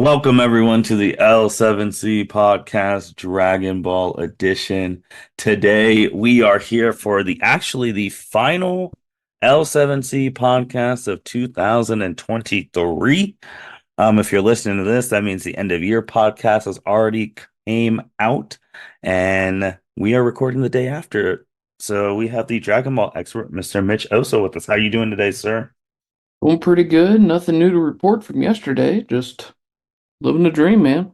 Welcome everyone to the L7C podcast Dragon Ball edition. Today we are here for the final L7C podcast of 2023. If you're listening to this, that means the end of year podcast has already came out and we are recording the day after. So we have the Dragon Ball expert, Mr. Mitch Oso with us. How are you doing today, sir? Doing pretty good. Nothing new to report from yesterday. Just living the dream, man.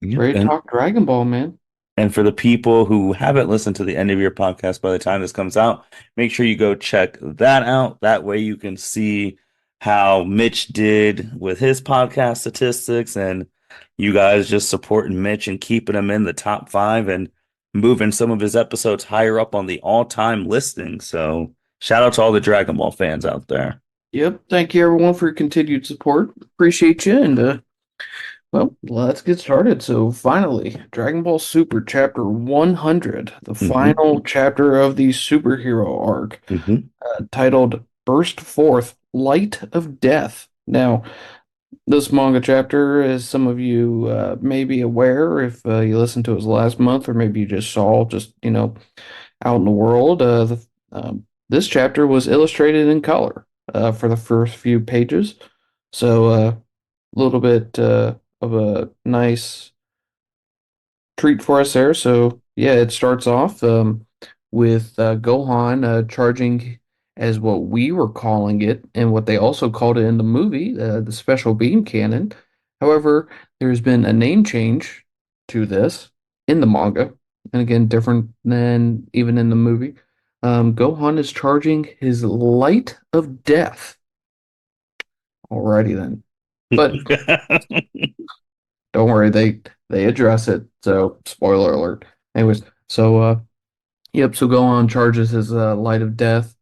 Yep. Ready to And talk Dragon Ball, man. And for the people who haven't listened to the end of your podcast by the time this comes out, make sure you go check that out. That way you can see how Mitch did with his podcast statistics and you guys just supporting Mitch and keeping him in the top five and moving some of his episodes higher up on the all-time listing. So shout out to all the Dragon Ball fans out there. Yep. Thank you, everyone, for your continued support. Appreciate you. Well, let's get started. So, finally, Dragon Ball Super Chapter 100, the Hmm. final chapter of the superhero arc, Hmm. titled Burst Forth Light of Death. Now, this manga chapter, as some of you may be aware, if you listened to it last month, or maybe you just saw out in the world, this chapter was illustrated in color for the first few pages. So a little bit of a nice treat for us there. So yeah, it starts off with Gohan charging as what we were calling it, and what they also called it in the movie, the special beam cannon. However, there's been a name change to this in the manga, and again, different than even in the movie. Gohan is charging his Light of Death. Alrighty then. But don't worry, they address it. So spoiler alert. Anyways, yep, so Gohan charges his Light of Death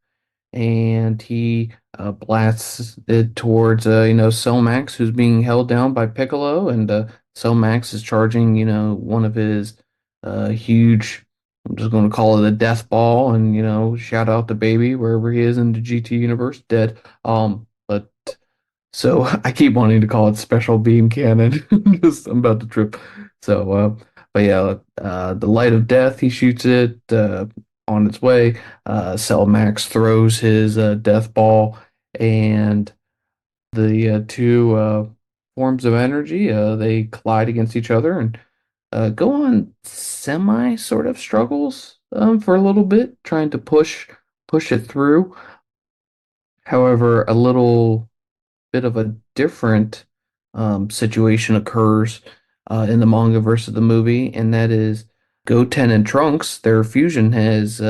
and he blasts it towards Cell Max, who's being held down by Piccolo, and Cell Max is charging one of his huge, I'm just going to call it a death ball, and shout out to Baby wherever he is in the GT universe, dead. But so I keep wanting to call it Special Beam Cannon. Just I'm about to trip. So, but yeah, the Light of Death, he shoots it on its way. Cell Max throws his death ball, and the two forms of energy they collide against each other and go on semi sort of struggles for a little bit, trying to push it through. However, a little bit of a different situation occurs in the manga versus the movie, and that is Goten and Trunks, their fusion has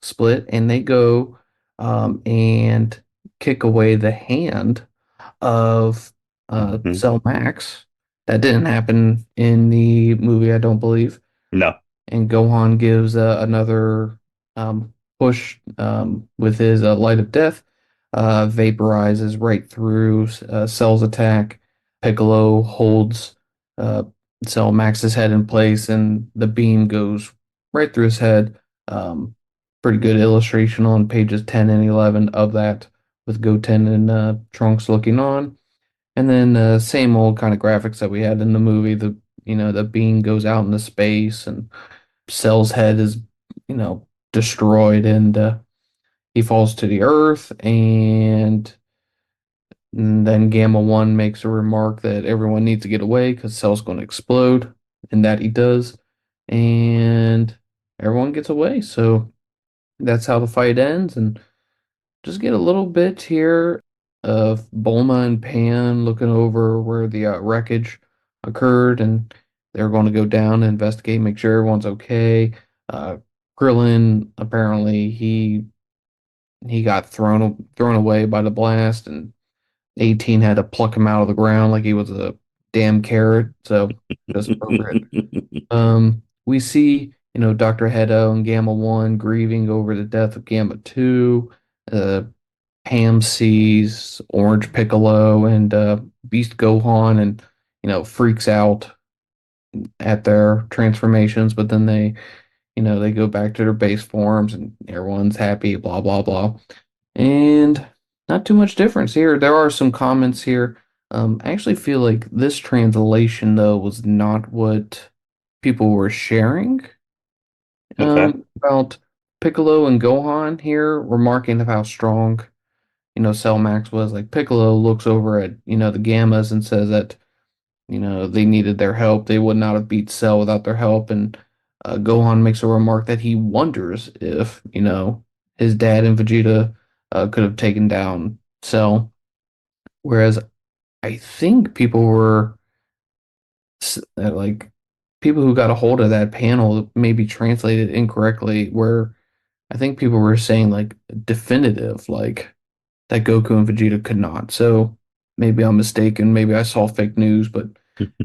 split, and they go and kick away the hand of Mhm. Cell Max. That didn't happen in the movie, I don't believe. No. And Gohan gives another push with his Light of Death, vaporizes right through Cell's attack. Piccolo holds uh, Cell Max's head in place, and the beam goes right through his head. Um, Pretty good illustration on pages 10 and 11 of that, with Goten and Trunks looking on. And then same old kind of graphics that we had in the movie. The beam goes out into space, and Cell's head is, destroyed, and he falls to the earth. And then Gamma 1 makes a remark that everyone needs to get away because Cell's going to explode, and that he does. And everyone gets away. So that's how the fight ends. And just get a little bit here of Bulma and Pan looking over where the wreckage occurred, and they're going to go down and investigate, make sure everyone's okay. Uh, Krillin, apparently he got thrown away by the blast, and 18 had to pluck him out of the ground like he was a damn carrot. So just appropriate. We see, Dr. Hedo and Gamma 1 grieving over the death of Gamma 2. Uh, Ham sees Orange Piccolo and Beast Gohan, and freaks out at their transformations, but then they go back to their base forms and everyone's happy, blah blah blah. And not too much difference here. There are some comments here I actually feel like this translation though was not what people were sharing Okay. about Piccolo and Gohan here, remarking of how strong, Cell Max was. Like Piccolo looks over at, the Gammas and says that, they needed their help. They would not have beat Cell without their help. And Gohan makes a remark that he wonders if, his dad and Vegeta could have taken down Cell. Whereas I think people were like people who got a hold of that panel maybe translated incorrectly, where I think people were saying like definitive, like that Goku and Vegeta could not. So maybe I'm mistaken. Maybe I saw fake news, but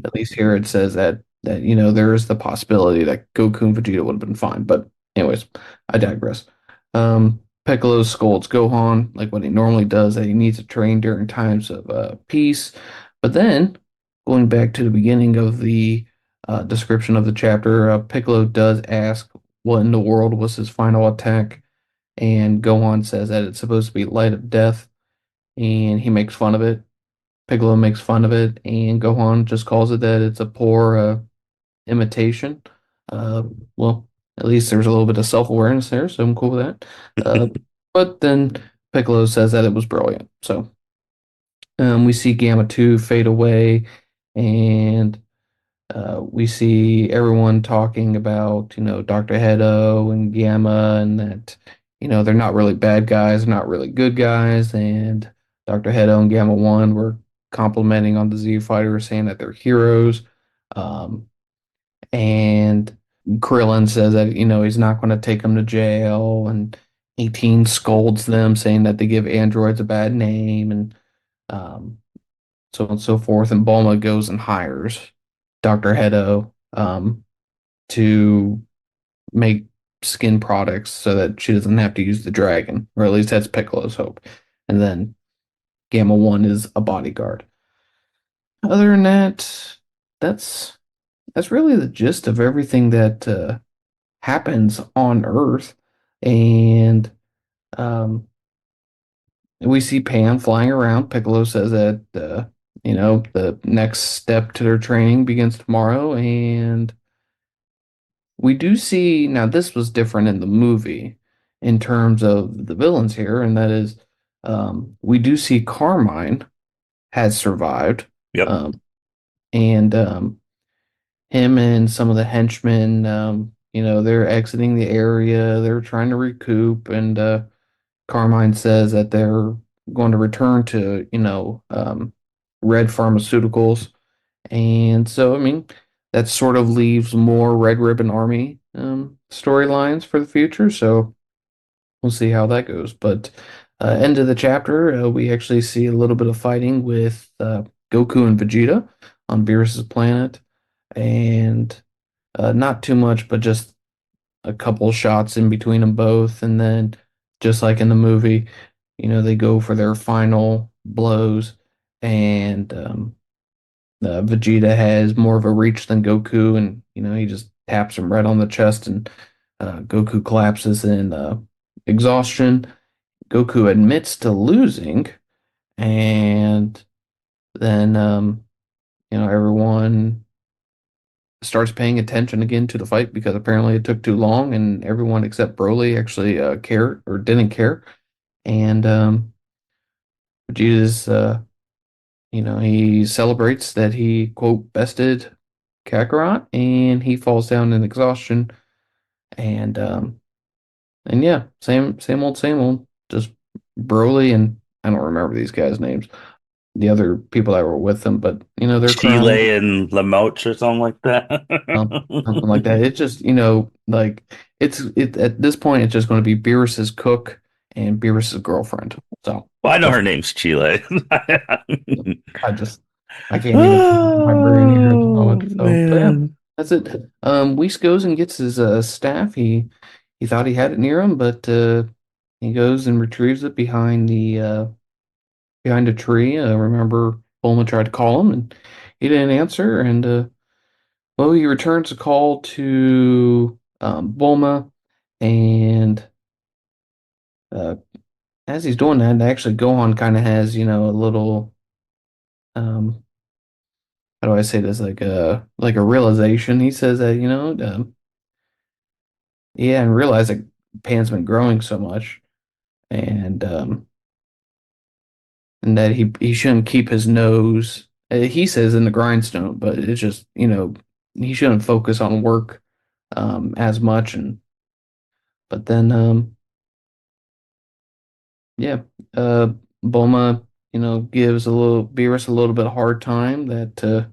at least here it says that there is the possibility that Goku and Vegeta would have been fine. But anyways, I digress. Piccolo scolds Gohan like what he normally does, that he needs to train during times of peace. But then going back to the beginning of the description of the chapter, Piccolo does ask what in the world was his final attack, and Gohan says that it's supposed to be Light of Death, and he makes fun of it. Piccolo makes fun of it, and Gohan just calls it that it's a poor imitation. Uh, well, at least there's a little bit of self-awareness there, so I'm cool with that. Uh, but then Piccolo says that it was brilliant. So we see Gamma 2 fade away, and we see everyone talking about, Dr. Hedo and Gamma, and that, they're not really bad guys, not really good guys. And Dr. Hedo and Gamma 1 were complimenting on the Z Fighter, saying that they're heroes. Um, and Krillin says that, he's not going to take them to jail. And 18 scolds them, saying that they give androids a bad name. And um, so on and so forth. And Bulma goes and hires Dr. Hedo to make skin products so that she doesn't have to use the dragon, or at least that's Piccolo's hope. And then Gamma 1 is a bodyguard. Other than that, that's that's really the gist of everything that happens on Earth. And um, we see Pan flying around. Piccolo says that the next step to their training begins tomorrow, and we do see now this was different in the movie in terms of the villains here, and that is we do see Carmine has survived, Yep. um, and him and some of the henchmen, they're exiting the area, they're trying to recoup, and Carmine says that they're going to return to, Red Pharmaceuticals. And so, I mean, that sort of leaves more Red Ribbon Army storylines for the future. So we'll see how that goes. But end of the chapter, we actually see a little bit of fighting with Goku and Vegeta on Beerus's planet. And not too much, but just a couple shots in between them both. And then, just like in the movie, they go for their final blows. And Vegeta has more of a reach than Goku, and he just taps him right on the chest, and Goku collapses in exhaustion. Goku admits to losing, and then everyone starts paying attention again to the fight because apparently it took too long, and everyone except Broly actually cared or didn't care. And Vegeta's he celebrates that he, quote, bested Kakarot, and he falls down in exhaustion. And yeah, same old. Just Broly and I don't remember these guys' names, the other people that were with them, but they're crying, Chile and Lamoch or something like that. something like that. It's just, like it at this point it's just going to be Beerus's cook and Beerus's girlfriend. So Well, I know that's her name's Chile. I just I can't even think of my brain here at the Oh moment. So yeah, man. that's it. Whis goes and gets his staff. He thought he had it near him, but he goes and retrieves it behind a tree. Remember, Bulma tried to call him, and he didn't answer. And well, he returns a call to Bulma, and uh, as he's doing that, actually, Gohan kind of has a little um how do I say this, like a realization. He says that, yeah, and realize that Pan's been growing so much, and and that he shouldn't keep his nose, he says, in the grindstone, but it's just, he shouldn't focus on work as much. And but then yeah, uh Bulma, gives a little Beerus a little bit hard time that the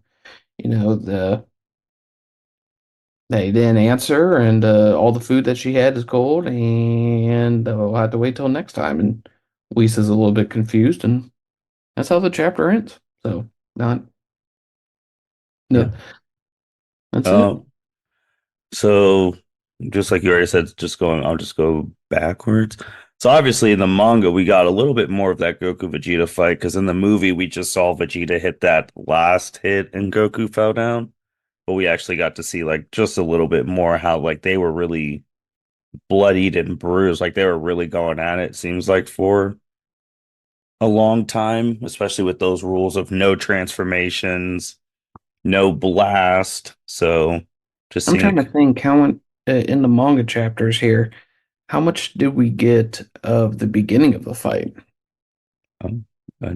they didn't answer, and all the food that she had is cold, and we'll have to wait till next time. And Whis is a little bit confused, and that's how the chapter ends. So, not Yeah. no, that's it. Um, so just like you already said, I'll just go backwards. So obviously in the manga, we got a little bit more of that Goku Vegeta fight because in the movie, we just saw Vegeta hit that last hit and Goku fell down. But we actually got to see like just a little bit more how like they were really bloodied and bruised, like they were really going at it, seems like for a long time, especially with those rules of no transformations, no blast. So just I'm trying seeing to think in the manga chapters here, how much did we get of the beginning of the fight? um, I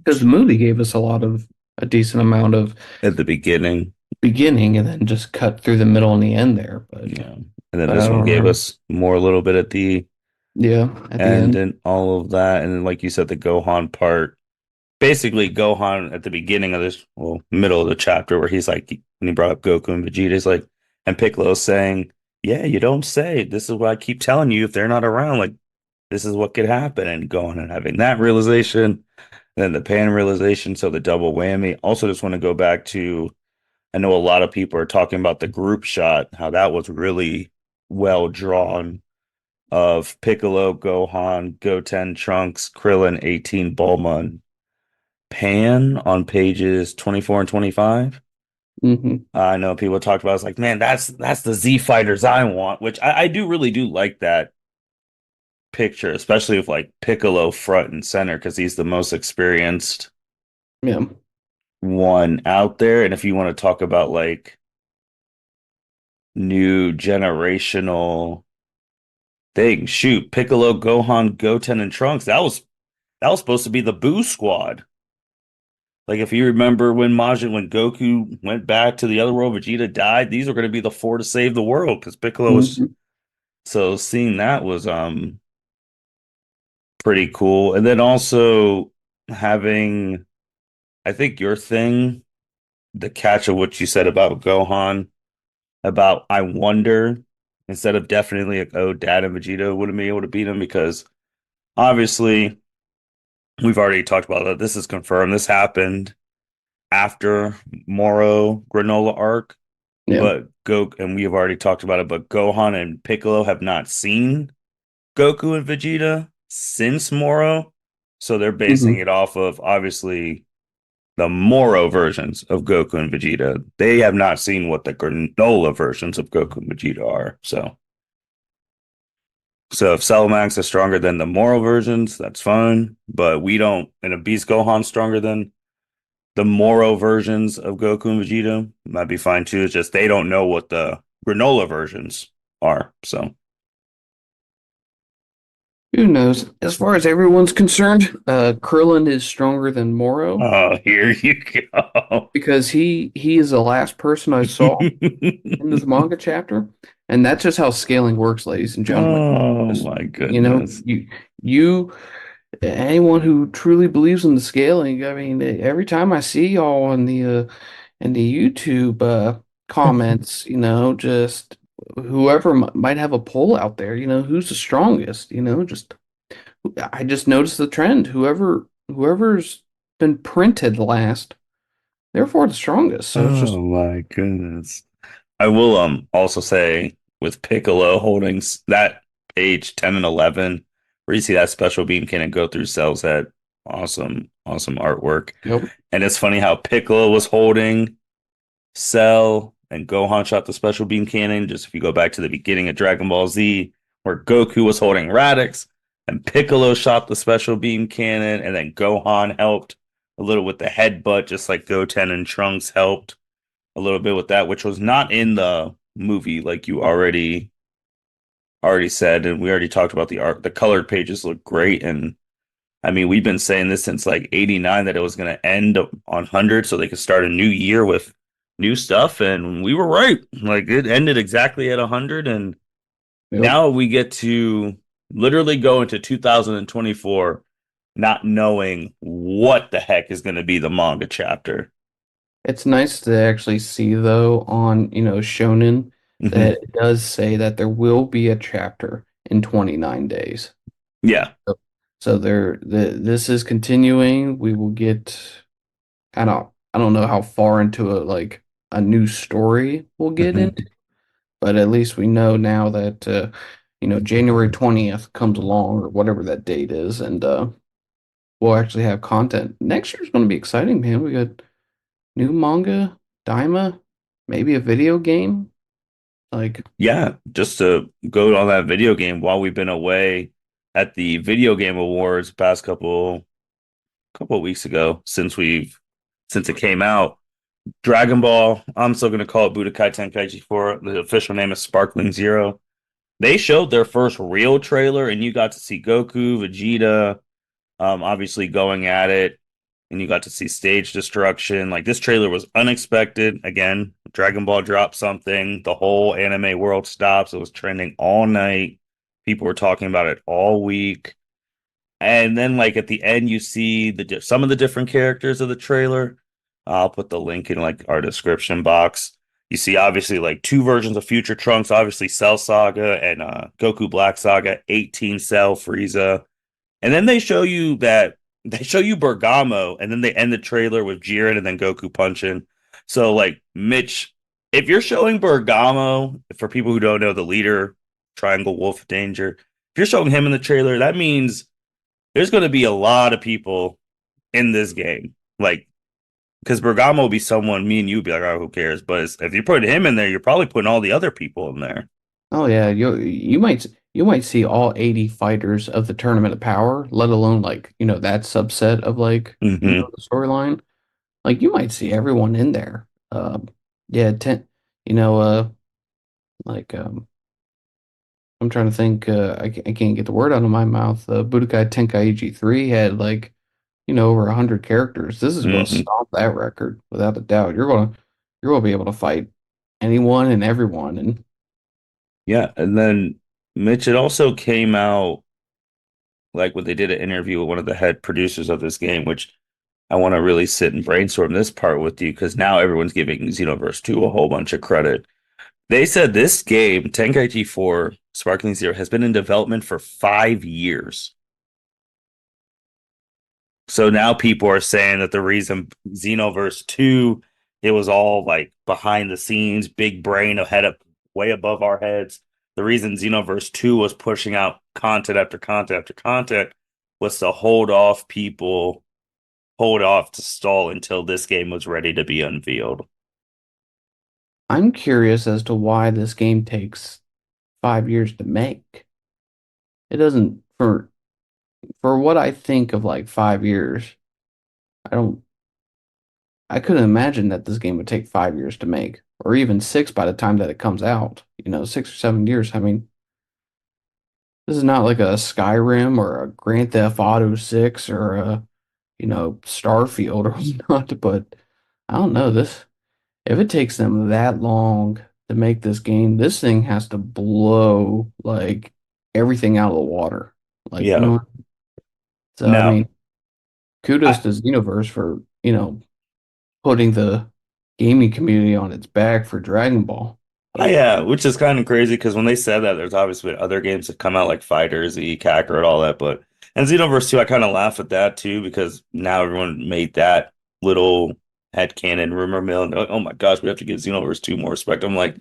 Because don't the movie gave us a decent amount of at the beginning. beginning, and then just cut through the middle and the end there. But Yeah. And then but I this don't one gave remember. us more a little bit at the Yeah, at the end end. and all of that. And then like you said, the Gohan part. Basically Gohan at the beginning of this, well, middle of the chapter where he's like when he brought up Goku and Vegeta, he's like, and Piccolo's saying, "Yeah, you don't say. This is what I keep telling you. If they're not around, like this is what could happen." And going and having that realization, and then the Pan realization, so the double whammy. Also, just want to go back to, I know a lot of people are talking about the group shot, how that was really well drawn of Piccolo, Gohan, Goten, Trunks, Krillin, 18, Bulma, and Pan on pages 24 and 25. Hmm. I know people talked about it's like, man, that's the Z fighters I want, which I do really do like that picture, especially with like Piccolo front and center because he's the most experienced Yeah. one out there. And if you want to talk about like new generational things, shoot, Piccolo, Gohan, Goten, and Trunks, that was supposed to be the Boo Squad. Like if you remember when Goku went back to the other world, Vegeta died. These were going to be the four to save the world because Piccolo was. Hmm. So seeing that was pretty cool. And then also having, I think your thing, the catch of what you said about Gohan, about I wonder, instead of definitely like, oh, Dad and Vegeta wouldn't be able to beat him because obviously we've already talked about that. This is confirmed. This happened after Moro Granola arc. Yeah. But and we have already talked about it, but Gohan and Piccolo have not seen Goku and Vegeta since Moro. So they're basing Hmm. it off of obviously the Moro versions of Goku and Vegeta. They have not seen what the granola versions of Goku and Vegeta are. So if Cell Max is stronger than the Moro versions, that's fine. But we don't, and if Beast Gohan's stronger than the Moro versions of Goku and Vegeta, might be fine too. It's just they don't know what the granola versions are. So, Who knows? As far as everyone's concerned, Krillin is stronger than Moro oh, here you go. because he is the last person I saw in this manga chapter, and that's just how scaling works, ladies and gentlemen. Oh Just, my goodness. you anyone who truly believes in the scaling, I mean, every time I see y'all in the YouTube comments, just whoever might have a poll out there, who's the strongest, just I just noticed the trend. Whoever's been printed last, therefore the strongest. So it's Oh just, my goodness. I will also say with Piccolo holding that page 10 and 11, where you see that special beam cannon go through Cell's head. Awesome, awesome artwork. yep. And it's funny how Piccolo was holding Cell and Gohan shot the special beam cannon. Just if you go back to the beginning of Dragon Ball Z, where Goku was holding Radix and Piccolo shot the special beam cannon, and then Gohan helped a little with the headbutt, just like Goten and Trunks helped a little bit with that, which was not in the movie, like you already said, and we already talked about the art. The colored pages look great, and I mean, we've been saying this since like '89 that it was going to end on 100, so they could start a new year with new stuff, and we were right. Like it ended exactly at 100, and Yep. now we get to literally go into 2024 not knowing what the heck is going to be the manga chapter. It's nice to actually see though on, Shonen Hmm. that it does say that there will be a chapter in 29 days. Yeah. So, this is continuing. We will get I don't know how far into a new story we'll get Hmm. into, but at least we know now that January 20th comes along or whatever that date is, and we'll actually have content. Next year's going to be exciting, man. We got new manga, Daima, maybe a video game. Like, Yeah, just to go on that video game while we've been away at the video game awards past couple of weeks ago since it came out. Dragon Ball, I'm still gonna call it Budokai Tenkaichi 4. The official name is Sparkling Zero. They showed their first real trailer, and you got to see Goku, Vegeta, obviously going at it, and you got to see stage destruction. Like this trailer was unexpected. Again, Dragon Ball dropped something, the whole anime world stops. It was trending all night. People were talking about it all week. And then, like at the end, you see some of the different characters of the trailer. I'll put the link in like our description box. You see, obviously, like two versions of Future Trunks. Obviously, Cell Saga and Goku Black Saga, 18 Cell Frieza, and then they show you Bergamo, and then they end the trailer with Jiren and then Goku punching. So, like Mitch, if you're showing Bergamo, for people who don't know, the leader, Triangle Wolf of Danger, if you're showing him in the trailer, that means there's going to be a lot of people in this game. Like, because Bergamo will be someone me and you would be like, oh, who cares? But if you put him in there, you're probably putting all the other people in there. oh yeah, you might see all 80 fighters of the Tournament of Power, let alone that subset of Hmm. the storyline. Like you might see everyone in there. Yeah, you know, uh, like I'm trying to think. I can't get the word out of my mouth. Budokai Tenkaichi 3 had over 100 characters. This is going to Hmm. stomp that record without a doubt. You're going to be able to fight anyone and everyone. And Yeah. And then Mitch, it also came out like when they did an interview with one of the head producers of this game, which I want to really sit and brainstorm this part with you because now everyone's giving Xenoverse 2 a whole bunch of credit. They said this game, Tenkaichi 4 Sparkling Zero, has been in development for 5 years. So now people are saying that the reason Xenoverse 2, it was all like behind the scenes, big brain ahead of way above our heads. The reason Xenoverse 2 was pushing out content after content after content was to hold off to stall until this game was ready to be unveiled. I'm curious as to why this game takes 5 years to make. It doesn't for what I think of 5 years. I don't. I couldn't imagine that this game would take 5 years to make, or even six by the time that it comes out. 6 or 7 years. I mean, this is not like a Skyrim or a Grand Theft Auto 6 or a Starfield or whatnot. But I don't know this. If it takes them that long to make this game, this thing has to blow everything out of the water. Like, Yeah. so I Now, mean, kudos I, to Xenoverse for, putting the gaming community on its back for Dragon Ball. Like, yeah, which is kind of crazy because when they said that, there's obviously been other games that come out like Fighters, Kakarot, all that. But and Xenoverse 2, I kind of laugh at that too because now everyone made that little headcanon rumor mill. And, oh my gosh, we have to give Xenoverse 2 more respect. I'm like,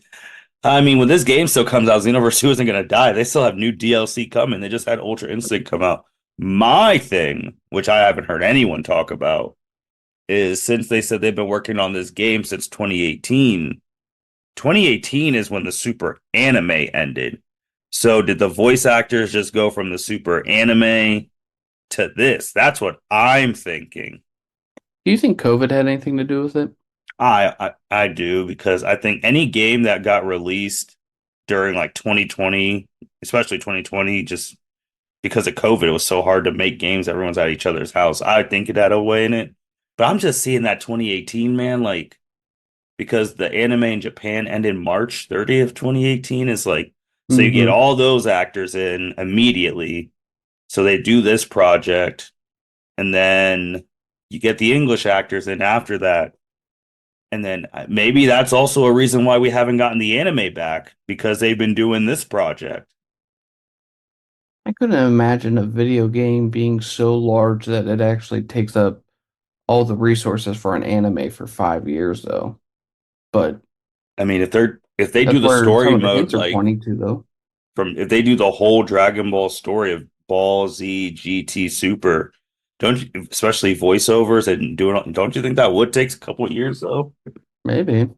I mean, when this game still comes out, Xenoverse 2 isn't going to die. They still have new DLC coming. They just had Ultra Instinct come out. My thing, which I haven't heard anyone talk about, is since they said they've been working on this game since 2018. 2018 is when the Super Anime ended. So did the voice actors just go from the Super Anime to this? That's what I'm thinking. Do you think COVID had anything to do with it? I do because I think any game that got released during like 2020, especially 2020, just because of COVID, it was so hard to make games. Everyone's at each other's house. I think it had a way in it, but I'm just seeing that 2018, man, like because the anime in Japan ended March 30th, 2018 is like, so you get Hmm. all those actors in immediately. So they do this project and then you get the English actors in after that. And then maybe that's also a reason why we haven't gotten the anime back because they've been doing this project. I couldn't imagine a video game being so large that it actually takes up all the resources for an anime for 5 years, though. But I mean, if they do that's the where some story of the mode hints are like pointing to, though. from if they do the whole Dragon Ball story of Ball Z GT Super, don't you, especially voiceovers and doing, don't you think that would take a couple of years though? Maybe.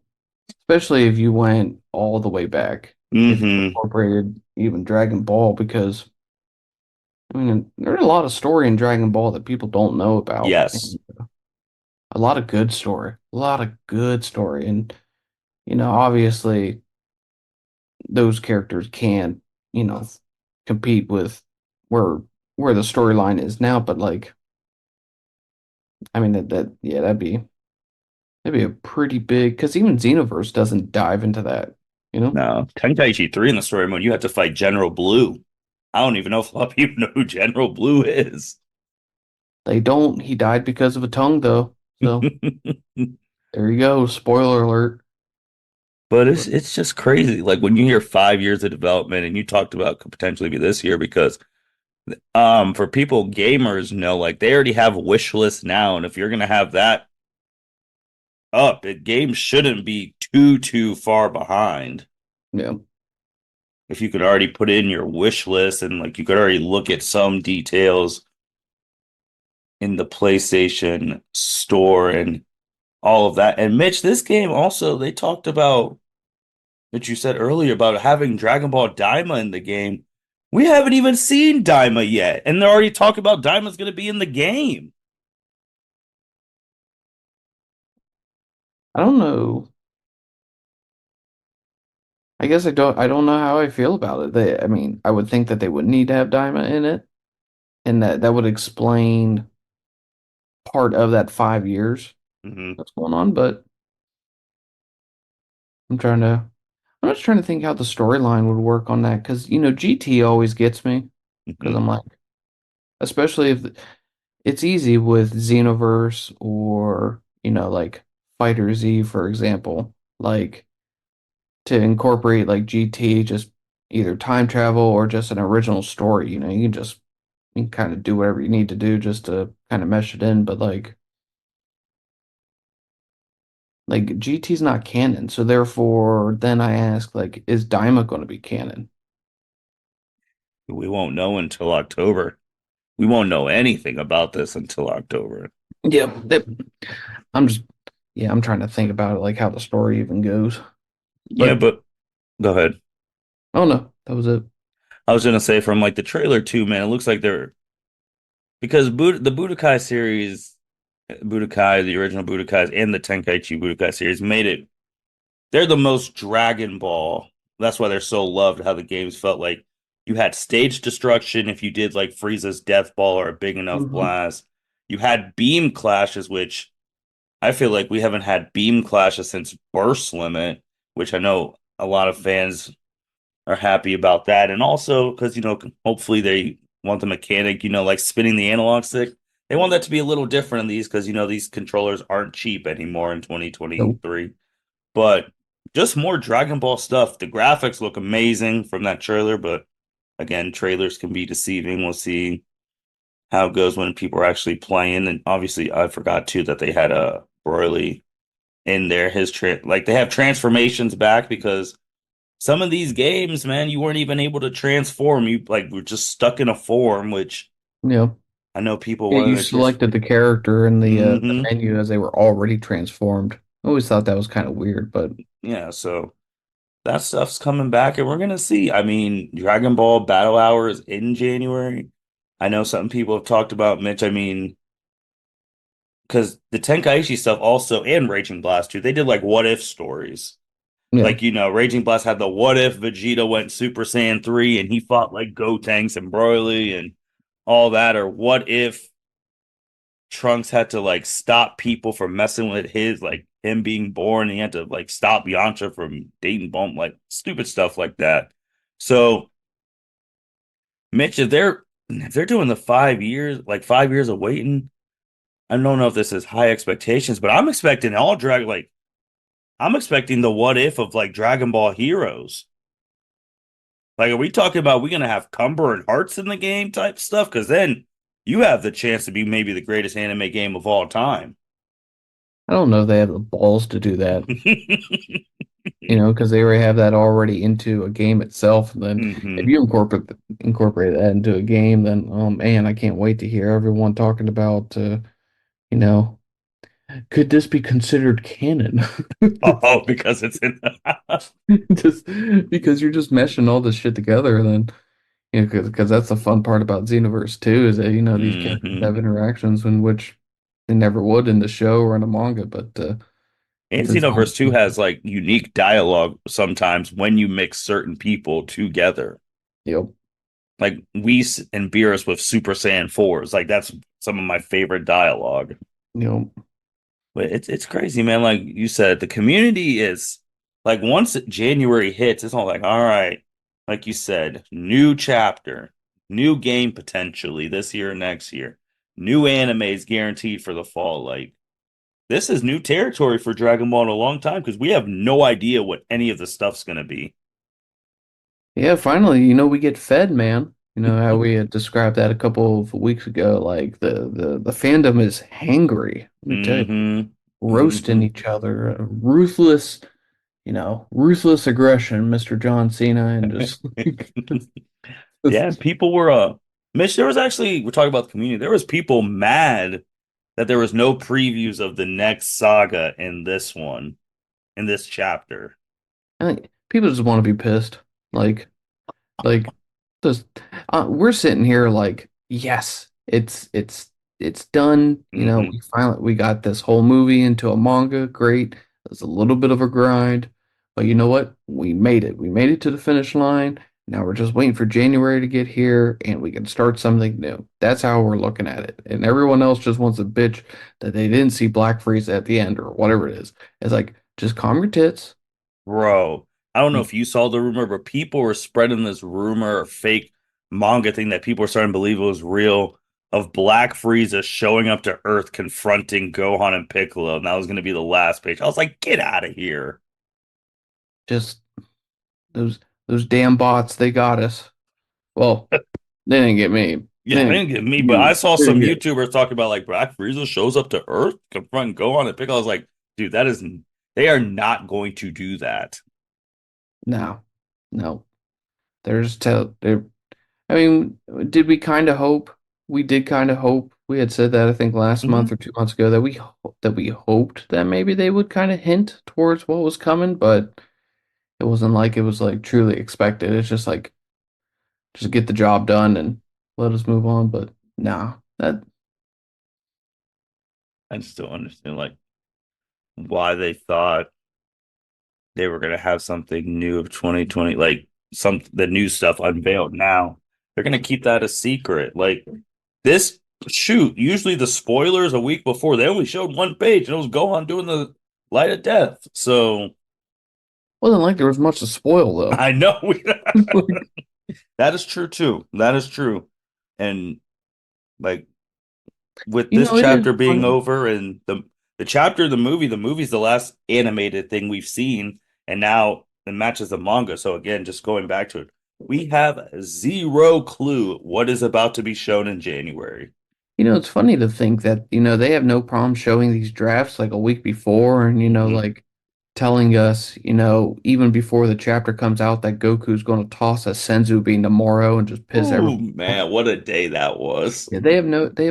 Especially if you went all the way back, if you Hmm. incorporated even Dragon Ball, because I mean, there's a lot of story in Dragon Ball that people don't know about, Yes. and a lot of good story, a lot of good story, and obviously those characters can, you know, compete with where where the storyline is now, but like, I mean that yeah, that'd be a pretty big because even Xenoverse doesn't dive into that, you know? No. Tenkaichi 3 in the story mode, you have to fight General Blue. I don't even know if a lot of people know who General Blue is. They don't. He died because of a tongue, though. So there you go. Spoiler alert. But But it's just crazy. Like when you hear 5 years of development and you talked about could potentially be this year because for people gamers know like they already have a wish list now, and if you're gonna have that up, games shouldn't be too far behind. yeah, If you could already put in your wish list and like you could already look at some details in the PlayStation store and all of that. And Mitch, this game also they talked about that you said earlier about having Dragon Ball Daima in the game. We haven't even seen Daima yet, and they're already talking about Daima's going to be in the game. I don't know. I guess I don't know how I feel about it. I mean, I would think that they would need to have Daima in it, and that would explain part of that 5 years Hmm. that's going on. But I'm trying to, I'm just trying to think how the storyline would work on that because GT always gets me because Hmm. I'm like, especially if it's easy with Xenoverse or like Fighter Z, for example, like to incorporate like GT, just either time travel or just an original story. You can kind of do whatever you need to do just to kind of mesh it in. But like GT's not canon, so therefore, then I ask like, is Daima going to be canon? We won't know until October. We won't know anything about this until October. Yeah, I'm just yeah, I'm trying to think about it like how the story even goes. Yeah, But but go ahead. oh no, that was it. I was gonna say from like the trailer too, man. It looks like they're because the Budokai series, Budokai, the original Budokais, and the Tenkaichi Budokai series made it. They're the most Dragon Ball. That's why they're so loved. How the games felt like you had stage destruction if you did like Frieza's Death Ball or a big enough Hmm. blast. You had beam clashes, which I feel like we haven't had beam clashes since Burst Limit, which I know a lot of fans are happy about that. And also because, hopefully they want the mechanic, like spinning the analog stick. They want that to be a little different in these because, these controllers aren't cheap anymore in So 2023. But just more Dragon Ball stuff. The graphics look amazing from that trailer, but again, trailers can be deceiving. We'll see how it goes when people are actually playing. And obviously, I forgot too that they had a Broly in there. Like they have transformations back because some of these games, man, you weren't even able to transform. You like were just stuck in a form, which yeah. I know people Yeah, wanted you to just. selected the character in the Hmm. menu as they were already transformed. I always thought that was kind of weird, but Yeah, so that stuff's coming back, and we're gonna see. I mean, Dragon Ball Battle Hour is in January. I know some people have talked about Mitch. I mean, because the Tenkaichi stuff also and Raging Blast too, they did like what if stories. Yeah. Like, Raging Blast had the what if Vegeta went Super Saiyan 3 and he fought like Gotenks and Broly and all that, or what if Trunks had to like stop people from messing with his like him being born. He had to like stop Yamcha from dating Bulma, like stupid stuff like that. So Mitch, if they're doing the 5 years, like 5 years of waiting, I don't know if this is high expectations, but I'm expecting all drag like I'm expecting the what if of like Dragon Ball Heroes. Like, are we talking about we're gonna have Cumber and Hearts in the game type stuff? Because then you have the chance to be maybe the greatest anime game of all time. I don't know if they have the balls to do that, because they already have that already into a game itself. And then if hmm you incorporate that into a game, then oh man, I can't wait to hear everyone talking about you know, could this be considered canon? Oh, because it's in. Just because you're just meshing all this shit together, and then because that's the fun part about Xenoverse too, is that these characters hmm have interactions in which they never would in the show or in a manga, but And since Xenoverse 2 has like unique dialogue sometimes when you mix certain people together. yep, Like Whis and Beerus with Super Saiyan 4s. Like that's some of my favorite dialogue. yep, But it's crazy, man. Like you said, the community is like once January hits, it's all like, all right, like you said, new chapter, new game potentially this year or next year, new animes guaranteed for the fall. Like this is new territory for Dragon Ball in a long time because we have no idea what any of the stuff's gonna be. yeah. Finally, we get fed, man. You know how we had described that a couple of weeks ago. Like the fandom is hangry. Let me tell you, hmm roasting hmm each other, ruthless, ruthless aggression, Mr. John Cena, and just Yeah, people were Mitch, there was actually we're talking about the community. There was people mad that there was no previews of the next saga in this one, in this chapter. I think people just want to be pissed. Like just we're sitting here like, yes, it's done. hmm We got this whole movie into a manga. Great. It's a little bit of a grind, but you know what? We made it. We made it to the finish line. Now we're just waiting for January to get here and we can start something new. That's how we're looking at it. And everyone else just wants to bitch that they didn't see Black Freeze at the end or whatever it is. It's like, just calm your tits. Bro, I don't know if you saw the rumor, but people were spreading this rumor or fake manga thing that people were starting to believe it was real of Black Frieza showing up to Earth confronting Gohan and Piccolo, and that was going to be the last page. I was like, get out of here. Just those those damn bots, they got us. Well, they didn't get me. Yeah, They they didn't didn't get get me, but I you. saw They didn't some get YouTubers talking about like Black Frieza shows up to Earth confronting Gohan and Piccolo. I was like, dude, they are not going to do that. no, no. There's tell there. I mean, did we kind of hope? We did kind of hope. We had said that I think last month hmm or 2 months ago that we hoped that maybe they would kind of hint towards what was coming, but it wasn't like it was like truly expected. It's just like just get the job done and let us move on. But nah, that I just don't understand like why they thought they were gonna have something new of 2020, like some the new stuff unveiled now. They're gonna keep that a secret. Like this shoot, usually the spoilers a week before, they only showed one page and it was Gohan doing the light of death. So wasn't like there was much to spoil though. I know Like, that is true too. That is true. And like with this it is chapter being funny. over and the chapter of the movie's the last animated thing we've seen, and now it matches the manga. So again, just going back to it, we have zero clue what is about to be shown in January. It's funny to think that, they have no problem showing these drafts like a week before and, hmm like telling us, even before the chapter comes out that Goku's going to toss a Senzu bean to Moro and just piss Oh everyone off. man, what a day that was. Yeah, they have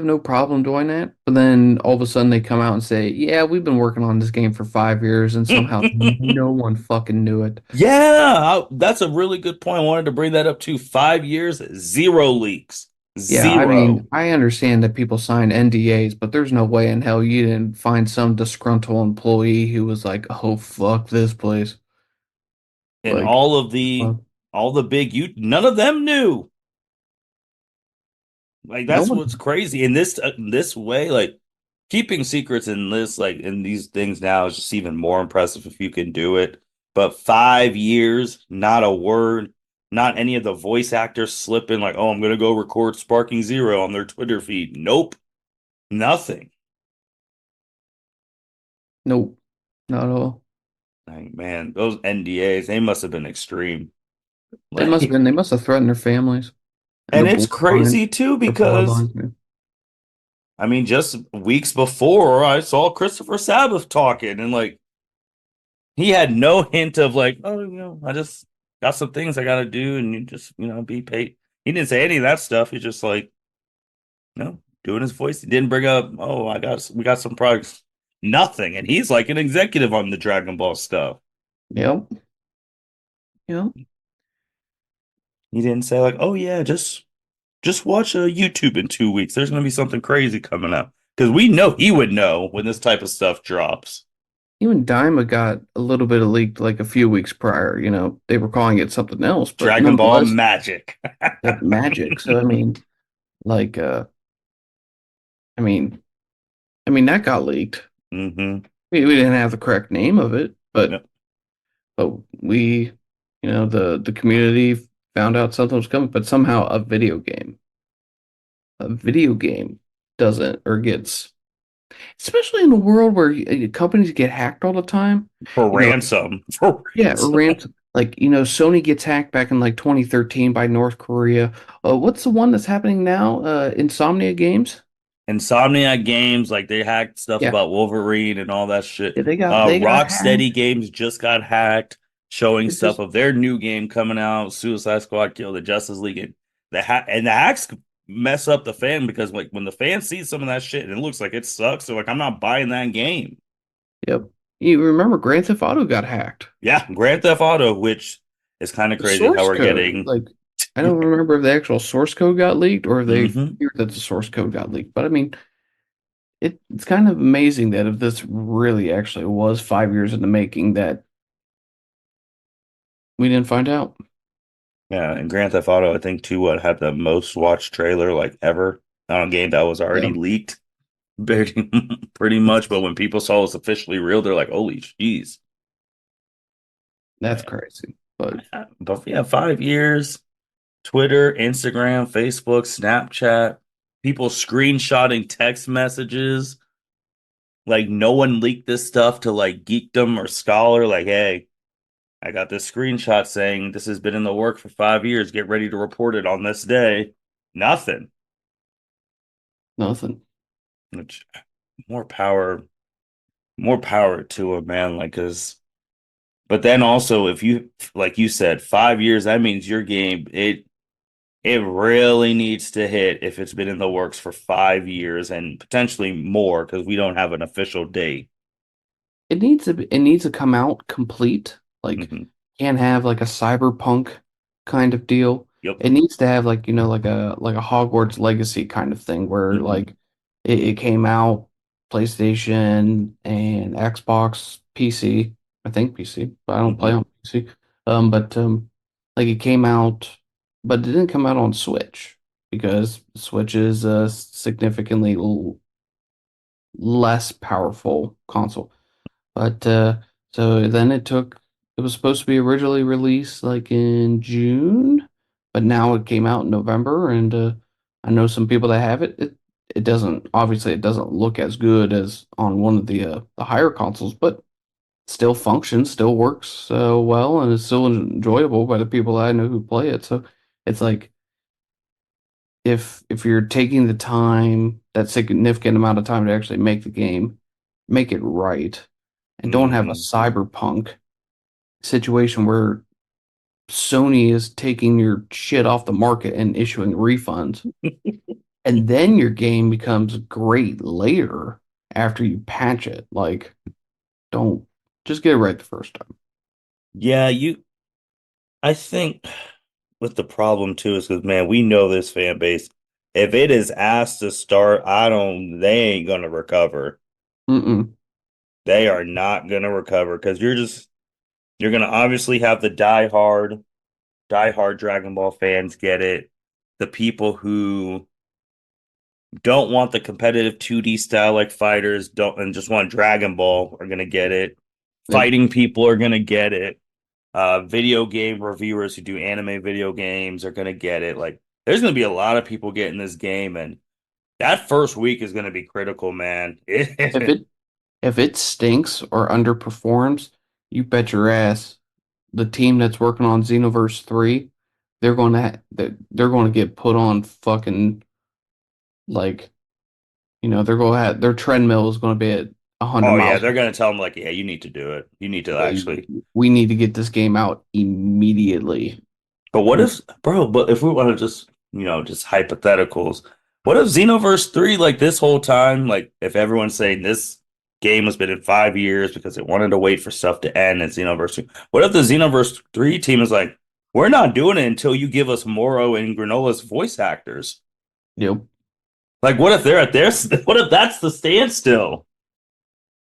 no problem doing that. But then all of a sudden they come out and say, "Yeah, we've been working on this game for 5 years," and somehow no one fucking knew it. Yeah, that's a really good point. I wanted to bring that up too. 5 years, zero leaks. Yeah, I Zero. mean, I understand that people sign NDAs, but there's no way in hell you didn't find some disgruntled employee who was like, "Oh, fuck this place." And Like, well, all the big you none of them knew. Like no that's one, what's crazy in this way. Like keeping secrets in this like in these things now is just even more impressive if you can do it. But 5 years, not a word, not any of the voice actors slipping like, oh, I'm gonna go record Sparking Zero on their Twitter feed. Nope, nothing. nope, not at all. Like man, those NDAs they must have been extreme. Like, They must have threatened their families and and it's crazy too the because bloodlines, man. I mean, just weeks before I saw Christopher Sabbath talking and like he had no hint of like, oh, I just got some things I gotta do and you just, be paid. He didn't say any of that stuff. He's just like, doing his voice. He didn't bring up, oh, we got some products. Nothing. And he's like an executive on the Dragon Ball stuff. Yep, yep. He didn't say like, oh yeah, just watch YouTube in 2 weeks. There's gonna be something crazy coming up. Because we know he would know when this type of stuff drops. Even Daima got a little bit of leaked like a few weeks prior. They were calling it something else, but Dragon Ball nonetheless, Magic. that magic. So I mean, like, I mean, that got leaked. hmm We didn't have the correct name of it, Yep. but we, the community found out something was coming. But somehow a video game doesn't or gets, especially in a world where companies get hacked all the time. For You know, ransom. For yeah, or ransom. like Sony gets hacked back in like 2013 by North Korea. What's the one that's happening now? Insomnia Games. Insomniac Games, like they hacked stuff Yeah, about Wolverine and all that shit. yeah, they got Rocksteady hacked. Games just got hacked, showing It's stuff just of their new game coming out, Suicide Squad Kill the Justice League. And the hacks mess up the fan because like when the fan sees some of that shit and it looks like it sucks, so like I'm not buying that game. yep. You remember Grand Theft Auto got hacked. Yeah, Grand Theft Auto, which is kind of The crazy how source we're code, getting. like, I don't remember if the actual source code got leaked or if they hmm feared that the source code got leaked. But I mean, it's kind of amazing that if this really actually was 5 years in the making, that we didn't find out. Yeah, and Grand Theft Auto, I think too, what had the most watched trailer like ever on a game that was Yeah, already leaked, pretty, pretty much. But when people saw it was officially real, they're like, "Holy jeez!" that's Yeah. crazy. But But yeah, 5 years, Twitter, Instagram, Facebook, Snapchat, people screenshotting text messages. Like no one leaked this stuff to like Geekdom or Scholar. Like, hey, I got this screenshot saying this has been in the work for 5 years. Get ready to report it on this day. Nothing. nothing. Which more power, more power to a man. Like, cause, but then also if you, like you said, 5 years, that means your game, it really needs to hit if it's been in the works for 5 years and potentially more because we don't have an official date. It needs to come out complete. Like, hmm can't have like a cyberpunk kind of deal. Yep. It needs to have like, like a Hogwarts Legacy kind of thing where hmm like it came out PlayStation and Xbox, PC, I think PC, but I don't play hmm on PC. But like it came out, but it didn't come out on Switch because Switch is a significantly less powerful console. But so then it was supposed to be originally released like in June, but now it came out in November, and I know some people that have it. It doesn't, obviously it doesn't look as good as on one of the higher consoles, but still functions, still works well, and it's still enjoyable by the people I know who play it. So it's like if you're taking the time, that significant amount of time to actually make the game, make it right, and don't have a hmm cyberpunk situation where Sony is taking your shit off the market and issuing refunds, and then your game becomes great later after you patch it. Like, don't just get it right the first time. Yeah, I think with the problem too is because man, we know this fan base. if it is asked to start, I don't. They ain't gonna recover. Mm-mm. They are not gonna recover because you're gonna obviously have the diehard Dragon Ball fans get it. The people who don't want the competitive 2D style like fighters don't and just want Dragon Ball are gonna get it. Yep. Fighting people are gonna get it. Video game reviewers who do anime video games are gonna get it. Like, there's gonna be a lot of people getting this game, and that first week is gonna be critical, man. If it if it stinks or underperforms, you bet your ass the team that's working on Xenoverse 3, they're going to get put on fucking like, they're going to have their treadmill is going to be at 100 Oh yeah, miles. they're gonna tell them like, yeah, you need to do it. You need to Yeah, actually. we need to get this game out immediately. But what if, bro? But if we want to just, just hypotheticals, what if Xenoverse 3, like this whole time, like if everyone's saying this game has been in 5 years because it wanted to wait for stuff to end in Xenoverse 2, what if the Xenoverse 3 team is like, we're not doing it until you give us Moro and Granola's voice actors? Yep. Like, what if they're at their, what if that's the standstill?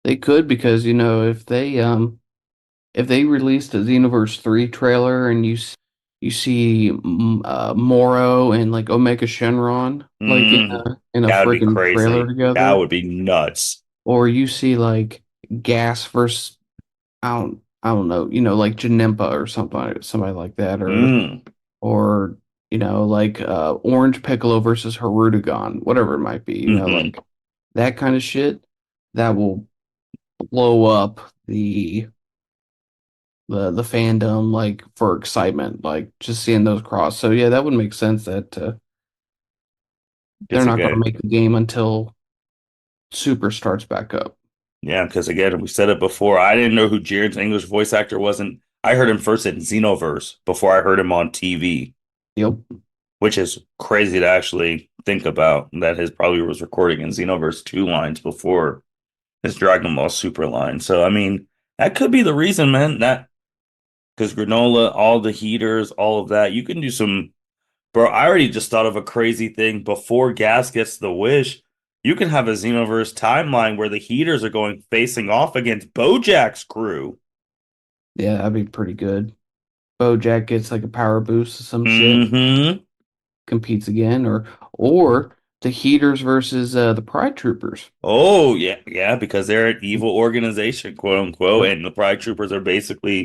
They could because if they released a Xenoverse 3 trailer and you see Moro and like Omega Shenron like Mm, in a that would be freaking trailer crazy. That together, would be nuts. or you see like Gas versus I don't know, like Janemba or somebody like that, Mm, or like Orange Piccolo versus Hirudegan, whatever it might be, hmm like that kind of shit that will blow up the fandom like for excitement, like just seeing those cross. So yeah, that would make sense that they're It's a not going to good. make the game until Super starts back up. Yeah, because again, we said it before. I didn't know who Jared's English voice actor wasn't. I heard him first in Xenoverse before I heard him on TV, Yep. which is crazy to actually think about. That his probably was recording in Xenoverse 2 lines before his Dragon Ball Super line. So I mean, that could be the reason, man. That because Granola, all the heaters, all of that, you can do some. Bro, I already just thought of a crazy thing. Before Gas gets the wish, you can have a Xenoverse timeline where the heaters are going facing off against Bojack's crew. Yeah, that'd be pretty good. BoJack gets like a power boost or some shit, Hmm. competes again, or the Heaters versus the Pride Troopers. Oh, yeah, yeah, because they're an evil organization, quote unquote, Yep. and the Pride Troopers are basically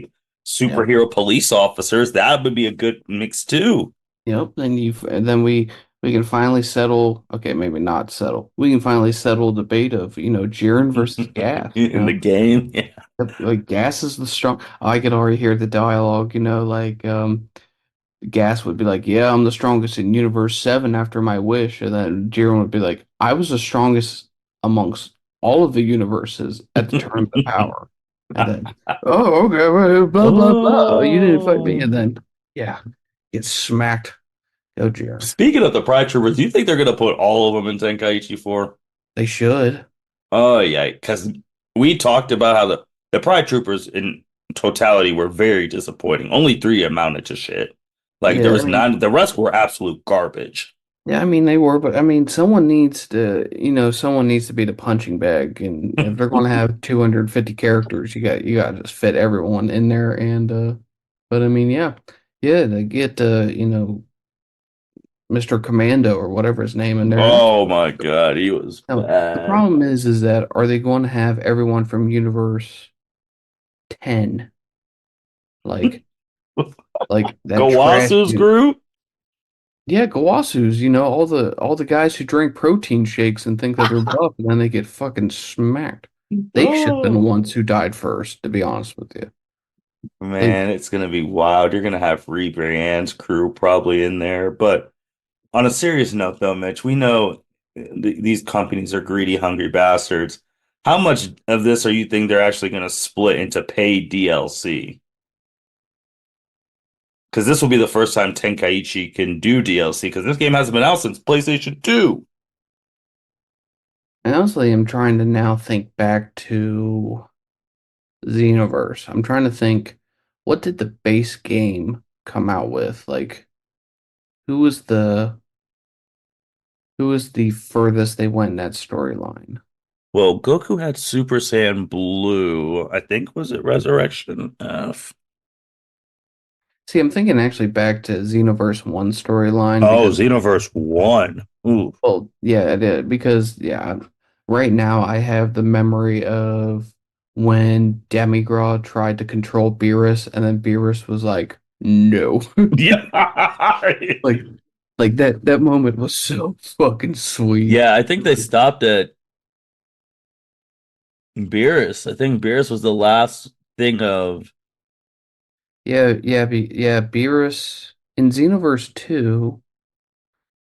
Yep. superhero police officers. That would be a good mix too. Yep. And then we can finally settle. Okay, maybe not settle. We can finally settle debate of Jiren versus Gas. In the game. Yeah. Yep, like Gas is the strong. I could already hear the dialogue. Like Gas would be like, "Yeah, I'm the strongest in Universe 7 after my wish," and then Jiren would be like, "I was the strongest amongst all of the universes at the turn of the power," and then, "Oh, okay, well, blah blah blah. You didn't fight me," Oh. and then, yeah, get smacked. Go Jiren. Speaking of the Pride Troopers, do you think they're gonna put all of them in Tenkaichi 4? They should. Oh yeah, because we talked about how the Pride Troopers in totality were very disappointing. Only three amounted to shit. Like there Yeah, I was mean, none. The rest were absolute garbage. yeah, I mean they were, but I mean someone needs to be the punching bag, and if they're going to have 250 characters, you got to just fit everyone in there, and but I mean, yeah, they get Mr. Commando or whatever his name in there. Oh my God, he was Now, the bad. problem is that are they going to have everyone from Universe 10 like that trash Gawasu's group. Yeah, Gawasu's, all the guys who drink protein shakes and think that they're buff, and then they get fucking smacked. They should have been the Oh ones who died first, to be honest with you. They, man, it's gonna be wild. You're gonna have Rebrand's crew probably in there. But on a serious note, though, Mitch, we know these companies are greedy, hungry bastards. How much of this are you think they're actually gonna split into paid DLC? Because this will be the first time Tenkaichi can do DLC. Because this game hasn't been out since PlayStation 2. I honestly am trying to now think back to Xenoverse. I'm trying to think, what did the base game come out with? Like, who was the Who was the furthest they went in that storyline? Well, Goku had Super Saiyan Blue. I think was it Resurrection F? See, I'm thinking actually back to Xenoverse 1 storyline Oh, because, Xenoverse 1. Ooh. well, yeah, it did. Because, yeah, right now I have the memory of when Demigra tried to control Beerus, and then Beerus was like, no. Yeah. Like, like that moment was so fucking sweet. Yeah, I think they stopped at Beerus. I think Beerus was the last thing of Yeah, Beerus in Xenoverse 2,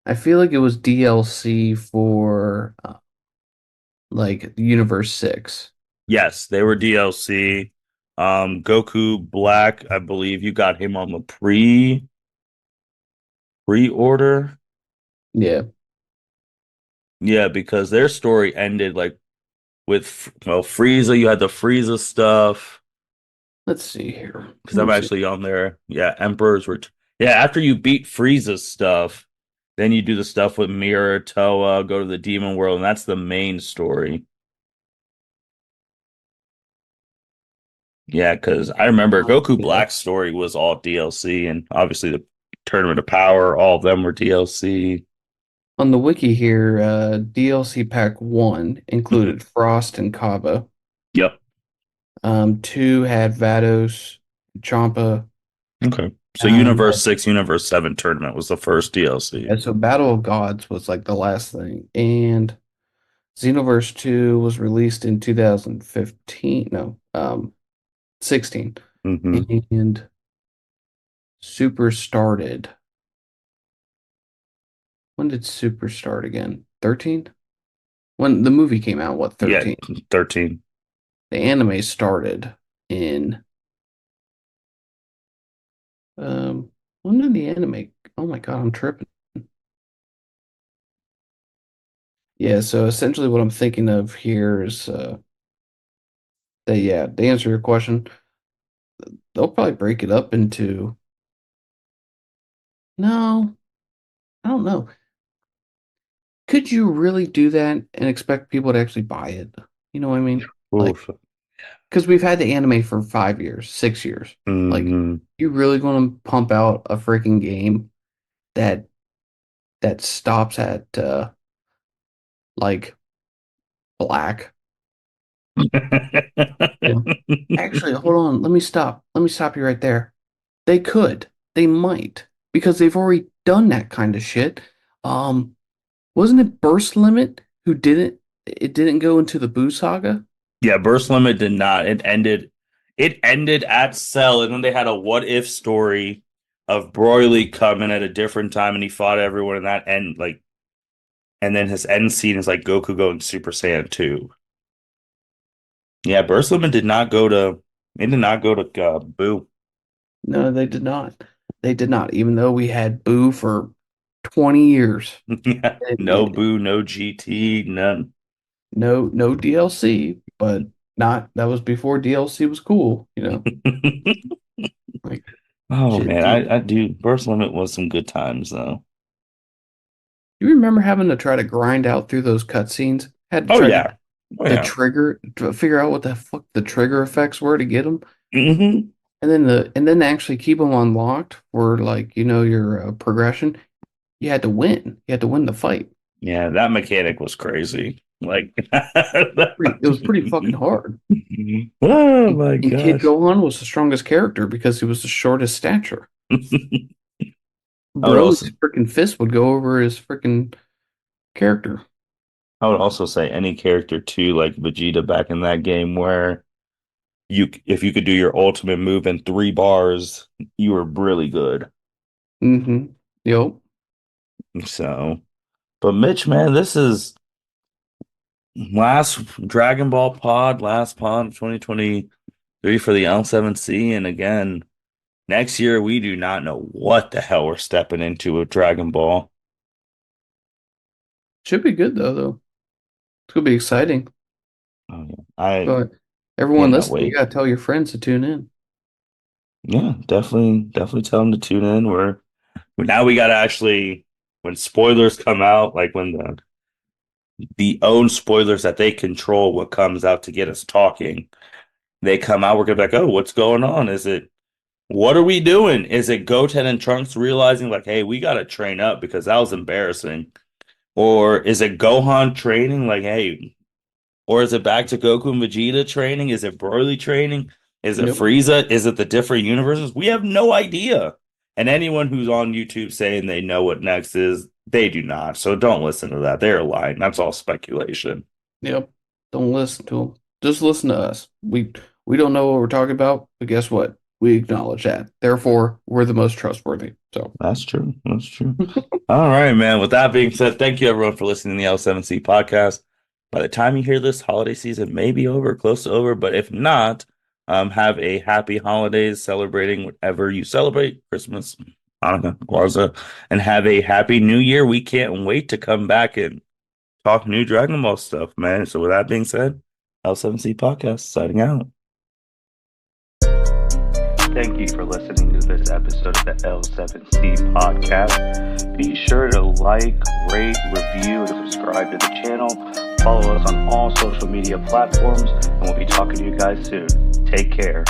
I feel like it was DLC for like Universe 6. yes, they were DLC. Goku Black, I believe you got him on the pre-order. Yeah. Yeah, because their story ended like with well, Frieza, you had the Frieza stuff. Let's see here. Because Let I'm me see. actually on there. Yeah, Emperor's yeah, after you beat Frieza's stuff, then you do the stuff with Mira, Toa, go to the demon world, and that's the main story. Yeah, because I remember Goku Yeah. Black's story was all DLC, and obviously the Tournament of Power, all of them were DLC. On the wiki here, DLC Pack 1 Mhm. included Frost and Kaba. Yep. 2 had Vados, Champa. Okay. So Um, Universe 6, Universe 7 Tournament was the first DLC. and so Battle of Gods was like the last thing. And Xenoverse 2 was released in 2015. No, 16. Hmm. And Super started. When did Super start again? 13? When the movie came out, what, Yeah, 13? 13. The anime started in when did the anime? Oh my God, I'm tripping. Yeah, so essentially what I'm thinking of here is that yeah, to answer your question, they'll probably break it up into no, I don't know. Could you really do that and expect people to actually buy it? You know what I mean? Like, Oof. because we've had the anime for 5 years, 6 years. Like, Hmm. you really going to pump out a freaking game that that stops at like black? Yeah. Actually, hold on. Let me stop. Let me stop you right there. They could. They might. Because they've already done that kind of shit. Um, wasn't it Burst Limit who didn't it didn't go into the Boo Saga? Yeah, Burst Limit did not. It ended at Cell, and then they had a what if story of Broly coming at a different time and he fought everyone in that end like and then his end scene is like Goku going Super Saiyan 2. Yeah, Burst Limit did not go to Boo. No, they did not. They did not, even though we had Boo for 20 years. Yeah, no And Boo, no GT, none. no DLC, but not that was before DLC was cool, you know? Like Oh shit. man, Do I do Burst Limit was some good times though. you remember having to try to grind out through those cutscenes? Had to Oh try to yeah. Oh the yeah. trigger to figure out what the fuck the trigger effects were to get them, Hmm. and then actually keep them unlocked for like your progression. You had to win. You had to win the fight. Yeah, that mechanic was crazy. Like, It was pretty fucking hard. oh my And Kid gosh. Gohan was the strongest character because he was the shortest stature. I would Broly's also freaking fist would go over his freaking character. I would also say any character too, like Vegeta back in that game where if you could do your ultimate move in 3 bars, you were really good. Mm-hmm. Yep. So, but Mitch, man, this is last Dragon Ball pod, last pod of 2023 for the L7C. And again, next year we do not know what the hell we're stepping into with Dragon Ball. Should be good though. It's gonna be exciting. Oh, yeah. I But everyone cannot listening, you wait. gotta tell your friends to tune in. Yeah, definitely tell them to tune in. We're now we got to actually. when spoilers come out, like when the own spoilers that they control what comes out to get us talking, they come out, we're gonna be like, oh, what's going on? What are we doing? Is it Goten and Trunks realizing like, hey, we gotta train up because that was embarrassing? Or is it Gohan training like, hey, or is it back to Goku and Vegeta training? Is it Broly training? Is it Yep. Frieza? Is it the different universes? We have no idea. And anyone who's on YouTube saying they know what next is, they do not. So don't listen to that. They're lying. That's all speculation. Yep. Don't listen to them. Just listen to us. We don't know what we're talking about, but guess what? We acknowledge that. Therefore, we're the most trustworthy. So That's true. That's true. All right, man. With that being said, thank you everyone for listening to the L7C podcast. By the time you hear this, holiday season may be over, close to over, but if not, have a happy holidays celebrating whatever you celebrate, Christmas, Hanukkah, Kwanzaa, and have a happy new year. We can't wait to come back and talk new Dragon Ball stuff, man. So with that being said, L7C podcast signing out. Thank you for listening to this episode of the L7C podcast. Be sure to like, rate, review, and subscribe to the channel. Follow us on all social media platforms, and we'll be talking to you guys soon. Take care.